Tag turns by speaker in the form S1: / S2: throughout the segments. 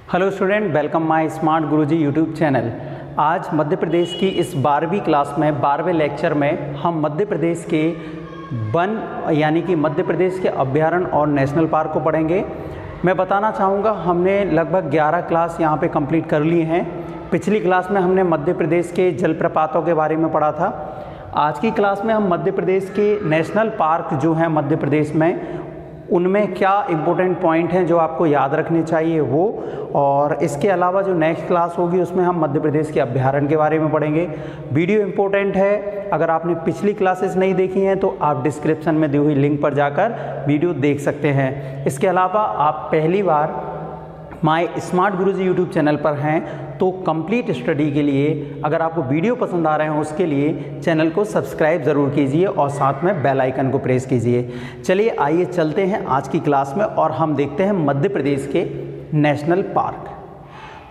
S1: Hello student, welcome my smart Guruji YouTube channel. आज मध्य प्रदेश की इस 12वीं क्लास में 12वें लेक्चर में हम मध्य प्रदेश के वन यानी कि मध्य प्रदेश के अभ्यारण्य और नेशनल पार्क को पढ़ेंगे। मैं बताना चाहूँगा, हमने लगभग 11 क्लास यहाँ पे कंप्लीट कर ली हैं। पिछली क्लास में हमने मध्य प्रदेश के जलप्रपातों के बारे में पढ़ा था। आज की क्लास में हम मध्य प्रदेश के नेशनल पार्क जो हैं मध्य प्रदेश में, उनमें क्या इम्पोर्टेंट पॉइंट हैं जो आपको याद रखने चाहिए वो, और इसके अलावा जो नेक्स्ट क्लास होगी उसमें हम मध्य प्रदेश के अभ्यारण्य के बारे में पढ़ेंगे। वीडियो इम्पोर्टेंट है, अगर आपने पिछली क्लासेस नहीं देखी हैं तो आप डिस्क्रिप्शन में दी हुई लिंक पर जाकर वीडियो देख सकते हैं। इसके अलावा आप पहली बार my smart Guruji YouTube channel पर हैं तो कंप्लीट स्टडी के लिए अगर आपको वीडियो पसंद आ रहे हैं उसके लिए चैनल को सब्सक्राइब ज़रूर कीजिए और साथ में बेल आइकन को प्रेस कीजिए। चलिए आइए चलते हैं आज की क्लास में और हम देखते हैं मध्य प्रदेश के नेशनल पार्क।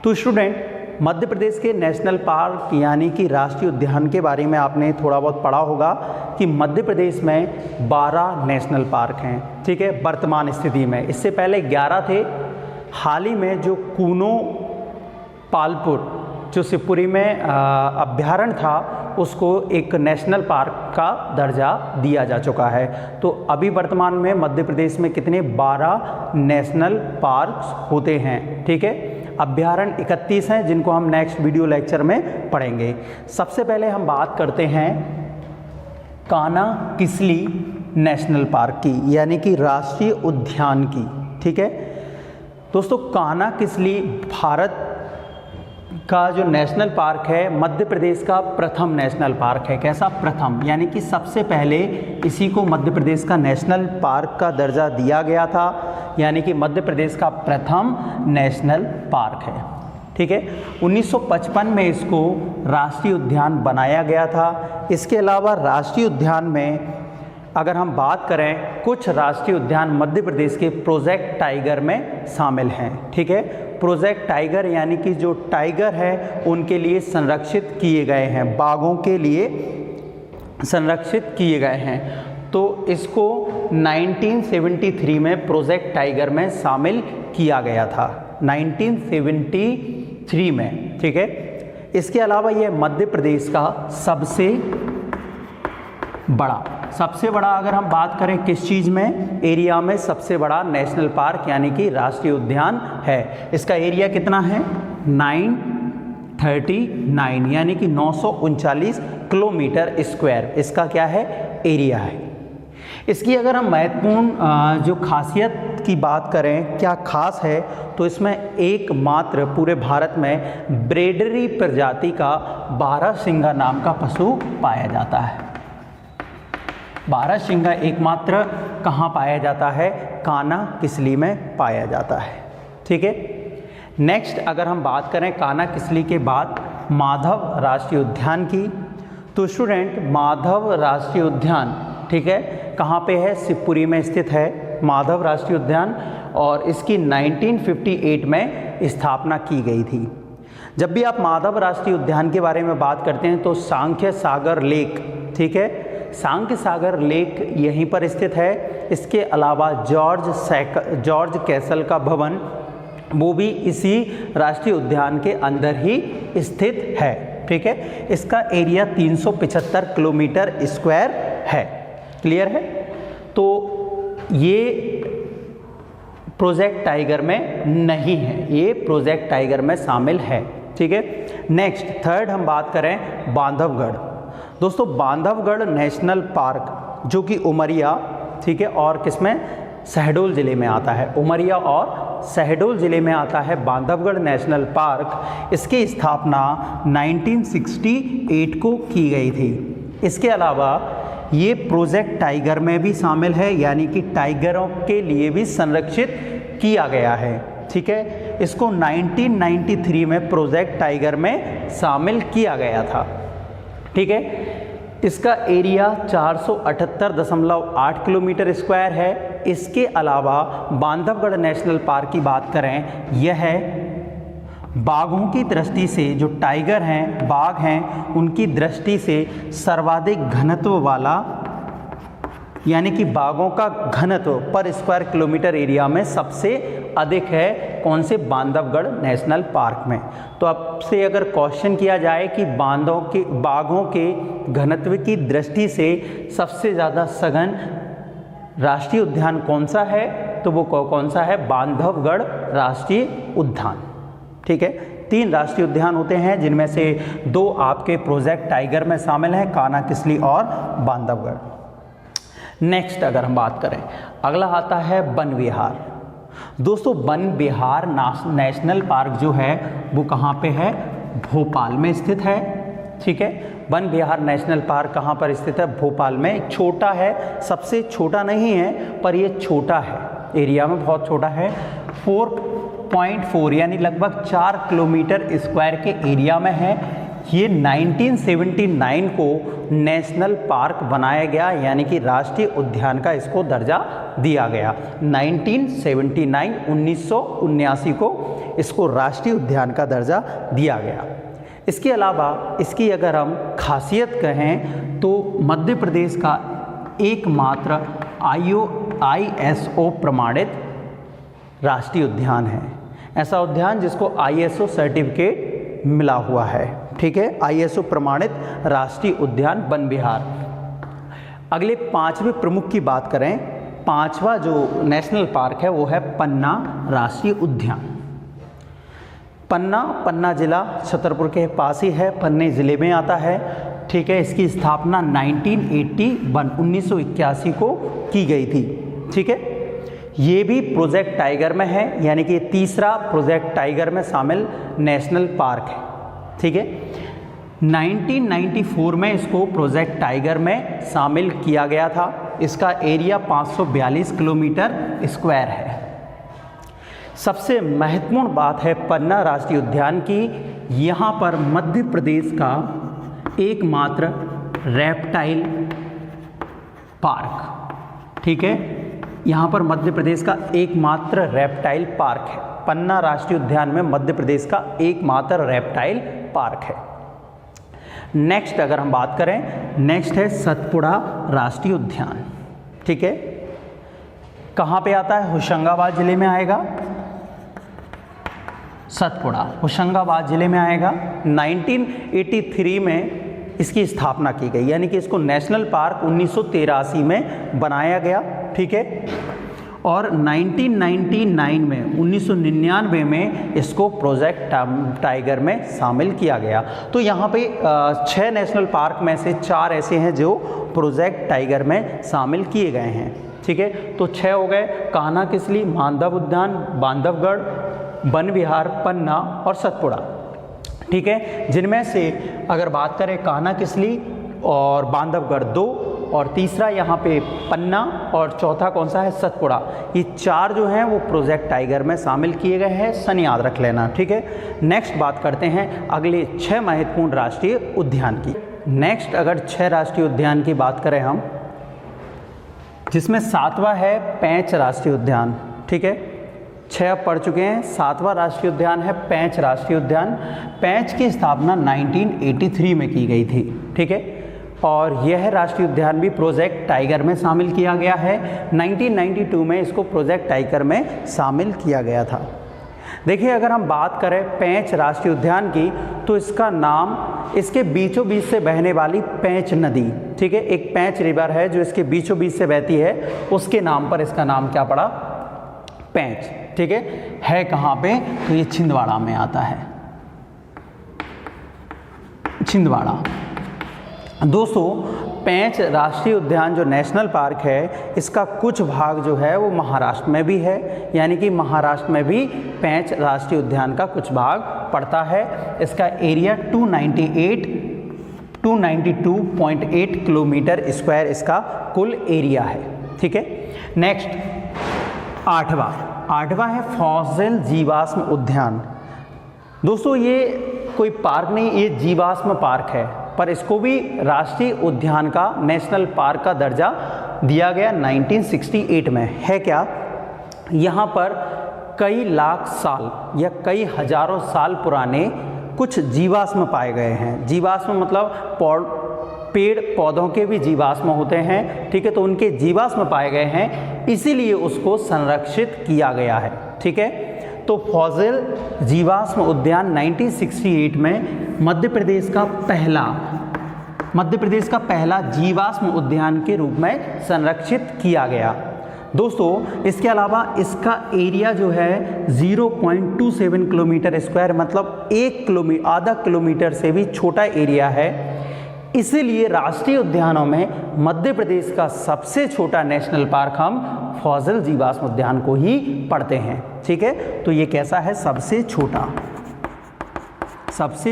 S1: तो स्टूडेंट, मध्य प्रदेश के नेशनल पार्क यानी कि राष्ट्रीय उद्यान के बारे में आपने थोड़ा बहुत पढ़ा होगा कि मध्य प्रदेश में 12 नेशनल पार्क हैं, ठीक है, वर्तमान स्थिति में। इससे पहले 11 थे। हाल ही में जो कूनो पालपुर जो शिवपुरी में अभ्यारण्य था उसको एक नेशनल पार्क का दर्जा दिया जा चुका है। तो अभी वर्तमान में मध्य प्रदेश में कितने 12 नेशनल पार्क्स होते हैं, ठीक है। अभ्यारण्य 31 हैं जिनको हम नेक्स्ट वीडियो लेक्चर में पढ़ेंगे। सबसे पहले हम बात करते हैं कान्हा-किसली नेशनल पार्क की यानी कि राष्ट्रीय उद्यान की, ठीक है। दोस्तों, कान्हा-किसली भारत का जो नेशनल पार्क है मध्य प्रदेश का प्रथम नेशनल पार्क है। कैसा? प्रथम, यानी कि सबसे पहले इसी को मध्य प्रदेश का नेशनल पार्क का दर्जा दिया गया था, यानी कि मध्य प्रदेश का प्रथम नेशनल पार्क है, ठीक है। 1955 में इसको राष्ट्रीय उद्यान बनाया गया था। इसके अलावा राष्ट्रीय उद्यान में अगर हम बात करें, कुछ राष्ट्रीय उद्यान मध्य प्रदेश के प्रोजेक्ट टाइगर में शामिल हैं, ठीक है। प्रोजेक्ट टाइगर यानी कि जो टाइगर है उनके लिए संरक्षित किए गए हैं, बाघों के लिए संरक्षित किए गए हैं। तो इसको 1973 में प्रोजेक्ट टाइगर में शामिल किया गया था, 1973 में, ठीक है। इसके अलावा ये मध्य प्रदेश का सबसे बड़ा अगर हम बात करें किस चीज़ में, एरिया में सबसे बड़ा नेशनल पार्क यानी कि राष्ट्रीय उद्यान है। इसका एरिया कितना है? 939 यानी कि 939 किलोमीटर स्क्वायर इसका क्या है? एरिया है। इसकी अगर हम महत्वपूर्ण जो खासियत की बात करें, क्या खास है, तो इसमें एकमात्र पूरे भारत में ब्रेडरी प्रजाति का बारहसिंगा नाम का पशु पाया जाता है। बारहसिंगा एकमात्र कहाँ पाया जाता है? कान्हा-किसली में पाया जाता है, ठीक है। नेक्स्ट अगर हम बात करें कान्हा-किसली के बाद माधव राष्ट्रीय उद्यान की, तो स्टूडेंट माधव राष्ट्रीय उद्यान, ठीक है, कहाँ पे है? शिवपुरी में स्थित है माधव राष्ट्रीय उद्यान, और इसकी 1958 में स्थापना की गई थी। जब भी आप माधव राष्ट्रीय उद्यान के बारे में बात करते हैं तो सांख्य सागर लेक, ठीक है, सांख्य सागर लेक यहीं पर स्थित है। इसके अलावा जॉर्ज कैसल का भवन वो भी इसी राष्ट्रीय उद्यान के अंदर ही स्थित है, ठीक है। इसका एरिया 375 किलोमीटर स्क्वायर है। क्लियर है? तो ये प्रोजेक्ट टाइगर में नहीं है, ये प्रोजेक्ट टाइगर में शामिल है, ठीक है। नेक्स्ट थर्ड हम बात करें बांधवगढ़। दोस्तों, बांधवगढ़ नेशनल पार्क जो कि उमरिया, ठीक है, और किसमें? शहडोल ज़िले में आता है। उमरिया और शहडोल ज़िले में आता है बांधवगढ़ नेशनल पार्क। इसकी स्थापना 1968 को की गई थी। इसके अलावा ये प्रोजेक्ट टाइगर में भी शामिल है, यानी कि टाइगरों के लिए भी संरक्षित किया गया है, ठीक है। इसको 1993 में प्रोजेक्ट टाइगर में शामिल किया गया था, ठीक है। इसका एरिया 478.8 किलोमीटर स्क्वायर है। इसके अलावा बांधवगढ़ नेशनल पार्क की बात करें, यह बाघों की दृष्टि से, जो टाइगर हैं, बाघ हैं, उनकी दृष्टि से सर्वाधिक घनत्व वाला, यानी कि बाघों का घनत्व पर स्क्वायर किलोमीटर एरिया में सबसे अधिक है कौन से? बांधवगढ़ नेशनल पार्क में। तो आपसे अगर क्वेश्चन किया जाए कि बाघों के घनत्व की दृष्टि से सबसे ज़्यादा सघन राष्ट्रीय उद्यान कौन सा है, तो वो कौन सा है? बांधवगढ़ राष्ट्रीय उद्यान। ठीक है, 3 राष्ट्रीय उद्यान होते हैं जिनमें से 2 आपके प्रोजेक्ट टाइगर में शामिल हैं, कान्हा-किसली और बांधवगढ़। नेक्स्ट अगर हम बात करें, अगला आता है वन विहार। दोस्तों वन विहार नेशनल पार्क जो है वो कहाँ पे है? भोपाल में स्थित है। ठीक है, वन विहार नेशनल पार्क कहाँ पर स्थित है? भोपाल में। एक छोटा है, सबसे छोटा नहीं है पर ये छोटा है, एरिया में बहुत छोटा है। 4.4 यानी लगभग 4 किलोमीटर स्क्वायर के एरिया में है। ये 1979 को नेशनल पार्क बनाया गया, यानी कि राष्ट्रीय उद्यान का इसको दर्जा दिया गया। 1979 को इसको राष्ट्रीय उद्यान का दर्जा दिया गया। इसके अलावा इसकी अगर हम खासियत कहें तो मध्य प्रदेश का एकमात्र ISO प्रमाणित राष्ट्रीय उद्यान है। ऐसा उद्यान जिसको ISO सर्टिफिकेट मिला हुआ है। ठीक है, ISO प्रमाणित राष्ट्रीय उद्यान वन विहार। अगले 5वें प्रमुख की बात करें, 5वां जो नेशनल पार्क है वो है पन्ना राष्ट्रीय उद्यान। पन्ना जिला छतरपुर के पास ही है, पन्ने ज़िले में आता है। ठीक है, इसकी स्थापना 1981 को की गई थी। ठीक है, ये भी प्रोजेक्ट टाइगर में है, यानी कि तीसरा प्रोजेक्ट टाइगर में शामिल नेशनल पार्क है। ठीक है, 1994 में इसको प्रोजेक्ट टाइगर में शामिल किया गया था। इसका एरिया 542 किलोमीटर स्क्वायर है। सबसे महत्वपूर्ण बात है पन्ना राष्ट्रीय उद्यान की, यहाँ पर मध्य प्रदेश का एकमात्र रेप्टाइल पार्क। ठीक है, यहाँ पर मध्य प्रदेश का एकमात्र रेप्टाइल पार्क है। पन्ना राष्ट्रीय उद्यान में मध्य प्रदेश का एकमात्र रेप्टाइल पार्क है। नेक्स्ट अगर हम बात करें, नेक्स्ट है सतपुड़ा राष्ट्रीय उद्यान। ठीक है, कहाँ पे आता है? होशंगाबाद जिले में आएगा। सतपुड़ा होशंगाबाद जिले में आएगा। 1983 में इसकी स्थापना की गई, यानी कि इसको नेशनल पार्क 1983 में बनाया गया। ठीक है, और 1999 में इसको प्रोजेक्ट टाइगर में शामिल किया गया। तो यहाँ पे 6 नेशनल पार्क में से 4 ऐसे हैं जो प्रोजेक्ट टाइगर में शामिल किए गए हैं। ठीक है, तो 6 हो गए, कान्हा-किसली, मानव उद्यान, बांधवगढ़, वन विहार, पन्ना और सतपुड़ा। ठीक है, जिनमें से अगर बात करें कान्हा-किसली और बांधवगढ़ 2, और तीसरा यहाँ पे पन्ना, और चौथा कौन सा है? सतपुड़ा। ये 4 जो हैं वो प्रोजेक्ट टाइगर में शामिल किए गए हैं, सन याद रख लेना। ठीक है, नेक्स्ट बात करते हैं अगले 6 महत्वपूर्ण राष्ट्रीय उद्यान की। नेक्स्ट अगर 6 राष्ट्रीय उद्यान की बात करें हम, जिसमें 7वां है पेंच राष्ट्रीय उद्यान। ठीक है, 6 अब पढ़ चुके हैं, 7वां राष्ट्रीय उद्यान है पेंच राष्ट्रीय उद्यान। पेंच की स्थापना 1983 में की गई थी। ठीक है, और यह राष्ट्रीय उद्यान भी प्रोजेक्ट टाइगर में शामिल किया गया है। 1992 में इसको प्रोजेक्ट टाइगर में शामिल किया गया था। देखिए, अगर हम बात करें पेंच राष्ट्रीय उद्यान की, तो इसका नाम इसके बीचों बीच से बहने वाली पेंच नदी, ठीक है, एक पेंच रिवर है जो इसके बीचों बीच से बहती है, उसके नाम पर इसका नाम क्या पड़ा? पेंच। ठीक है कहाँ पे? तो ये छिंदवाड़ा में आता है, छिंदवाड़ा। दोस्तों, पेंच राष्ट्रीय उद्यान जो नेशनल पार्क है, इसका कुछ भाग जो है वो महाराष्ट्र में भी है, यानी कि महाराष्ट्र में भी पेंच राष्ट्रीय उद्यान का कुछ भाग पड़ता है। इसका एरिया 292.8 किलोमीटर स्क्वायर इसका कुल एरिया है। ठीक है, नेक्स्ट आठवां है फॉसिल जीवाश्म उद्यान। दोस्तों, ये कोई पार्क नहीं, ये जीवाश्म पार्क है, पर इसको भी राष्ट्रीय उद्यान का, नेशनल पार्क का दर्जा दिया गया 1968 में। है क्या? यहाँ पर कई लाख साल या कई हजारों साल पुराने कुछ जीवाश्म पाए गए हैं। जीवाश्म मतलब पेड़ पौधों के भी जीवाश्म होते हैं। ठीक है, तो उनके जीवाश्म पाए गए हैं, इसीलिए उसको संरक्षित किया गया है। ठीक है, तो फॉसिल जीवाश्म उद्यान 1968 में मध्य प्रदेश का पहला जीवाश्म उद्यान के रूप में संरक्षित किया गया। दोस्तों इसके अलावा इसका एरिया जो है 0.27 किलोमीटर स्क्वायर, मतलब आधा किलोमीटर से भी छोटा एरिया है। इसीलिए राष्ट्रीय उद्यानों में मध्य प्रदेश का सबसे छोटा नेशनल पार्क हम फॉसिल जीवाश्म उद्यान को ही पढ़ते हैं। ठीक है, तो ये कैसा है? सबसे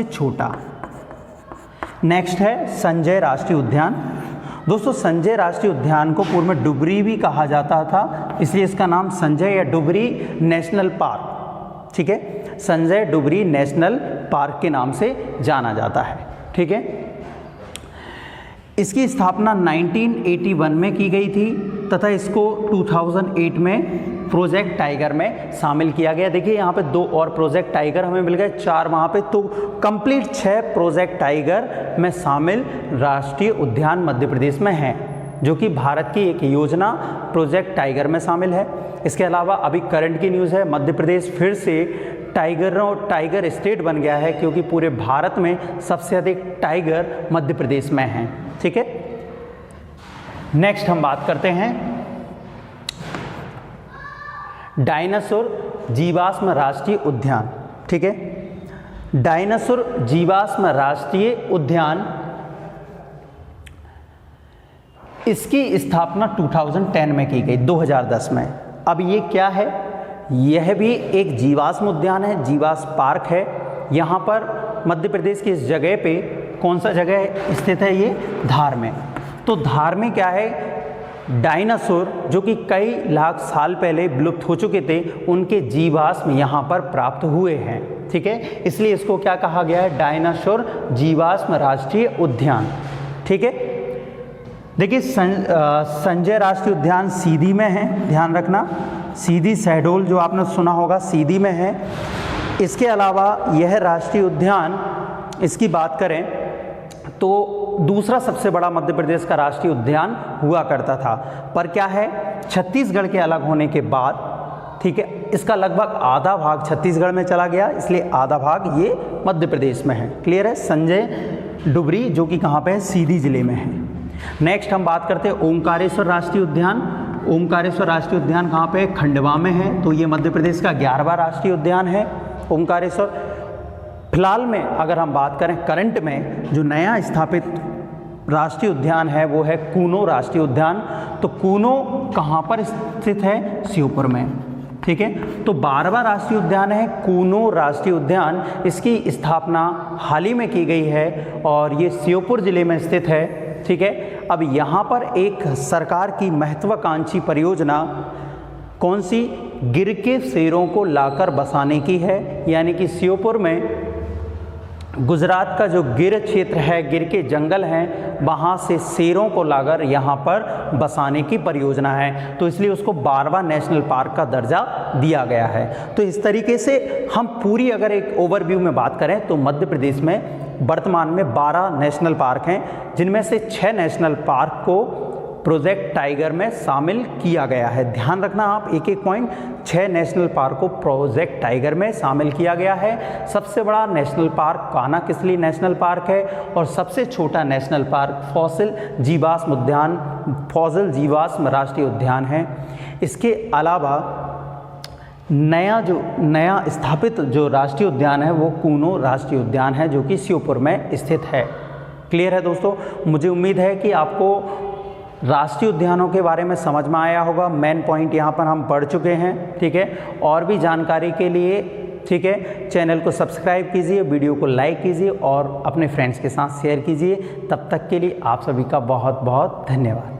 S1: छोटा। नेक्स्ट है संजय राष्ट्रीय उद्यान। दोस्तों संजय राष्ट्रीय उद्यान को पूर्व में डुबरी भी कहा जाता था, इसलिए इसका नाम संजय या डुबरी नेशनल पार्क, ठीक है, संजय डुबरी नेशनल पार्क के नाम से जाना जाता है। ठीक है, इसकी स्थापना 1981 में की गई थी तथा इसको 2008 में प्रोजेक्ट टाइगर में शामिल किया गया। देखिए यहाँ पे 2 और प्रोजेक्ट टाइगर हमें मिल गए, 4 वहाँ पे, तो कंप्लीट 6 प्रोजेक्ट टाइगर में शामिल राष्ट्रीय उद्यान मध्य प्रदेश में हैं, जो कि भारत की एक योजना प्रोजेक्ट टाइगर में शामिल है। इसके अलावा अभी करंट की न्यूज़ है, मध्य प्रदेश फिर से टाइगर स्टेट बन गया है, क्योंकि पूरे भारत में सबसे अधिक टाइगर मध्य प्रदेश में हैं। ठीक है, नेक्स्ट हम बात करते हैं डायनासोर जीवाश्म राष्ट्रीय उद्यान। ठीक है, डायनासोर जीवाश्म राष्ट्रीय उद्यान, इसकी स्थापना 2010 में की गई, 2010 में। अब ये क्या है? यह भी एक जीवाश्म उद्यान है, जीवाश्म पार्क है। यहाँ पर मध्य प्रदेश की इस जगह पे, कौन सा जगह स्थित है? ये धार में। तो धार में क्या है? डायनासोर जो कि कई लाख साल पहले विलुप्त हो चुके थे, उनके जीवाश्म यहाँ पर प्राप्त हुए हैं। ठीक है, इसलिए इसको क्या कहा गया है? डायनासोर जीवाश्म राष्ट्रीय उद्यान। ठीक है, देखिए संजय राष्ट्रीय उद्यान सीधी में है, ध्यान रखना, सीधी शहडोल जो आपने सुना होगा सीधी में है। इसके अलावा यह राष्ट्रीय उद्यान, इसकी बात करें तो दूसरा सबसे बड़ा मध्य प्रदेश का राष्ट्रीय उद्यान हुआ करता था, पर क्या है, छत्तीसगढ़ के अलग होने के बाद, ठीक है, इसका लगभग आधा भाग छत्तीसगढ़ में चला गया, इसलिए आधा भाग ये मध्य प्रदेश में है। क्लियर है? संजय डुबरी जो कि कहाँ पे है? सीधी जिले में है। नेक्स्ट हम बात करते हैं ओंकारेश्वर राष्ट्रीय उद्यान। ओंकारेश्वर राष्ट्रीय उद्यान कहाँ पे है? खंडवा में है। तो ये मध्य प्रदेश का 11वां राष्ट्रीय उद्यान है ओंकारेश्वर। फिलहाल में अगर हम बात करें करंट में, जो नया स्थापित राष्ट्रीय उद्यान है वो है कूनो राष्ट्रीय उद्यान। तो कूनो कहाँ पर स्थित है? श्योपुर में। ठीक है, तो 12वां राष्ट्रीय उद्यान है कूनो राष्ट्रीय उद्यान। इसकी स्थापना हाल ही में की गई है और ये श्योपुर जिले में स्थित है। ठीक है, अब यहाँ पर एक सरकार की महत्वाकांक्षी परियोजना कौन सी? गिर के शेरों को लाकर बसाने की है, यानी कि श्योपुर में गुजरात का जो गिर क्षेत्र है, गिर के जंगल हैं, वहाँ से शेरों को लाकर यहाँ पर बसाने की परियोजना है। तो इसलिए उसको 12वां नेशनल पार्क का दर्जा दिया गया है। तो इस तरीके से हम पूरी अगर एक ओवरव्यू में बात करें तो मध्य प्रदेश में वर्तमान में 12 नेशनल पार्क हैं, जिनमें से 6 नेशनल पार्क को प्रोजेक्ट टाइगर में शामिल किया गया है। ध्यान रखना आप एक एक पॉइंट, 6 नेशनल पार्क को प्रोजेक्ट टाइगर में शामिल किया गया है। सबसे बड़ा national park Kanha Kisli national park है और सबसे छोटा नेशनल पार्क फॉसिल जीवाश्म उद्यान, फॉसिल जीवाश्म राष्ट्रीय उद्यान है। इसके अलावा नया स्थापित जो राष्ट्रीय उद्यान है वो कूनो राष्ट्रीय उद्यान है, जो कि श्योपुर में स्थित है। क्लियर है दोस्तों? मुझे उम्मीद है कि आपको राष्ट्रीय उद्यानों के बारे में समझ में आया होगा। मेन पॉइंट यहाँ पर हम पढ़ चुके हैं। ठीक है, और भी जानकारी के लिए, ठीक है, चैनल को सब्सक्राइब कीजिए, वीडियो को लाइक कीजिए और अपने फ्रेंड्स के साथ शेयर कीजिए। तब तक के लिए आप सभी का बहुत बहुत धन्यवाद।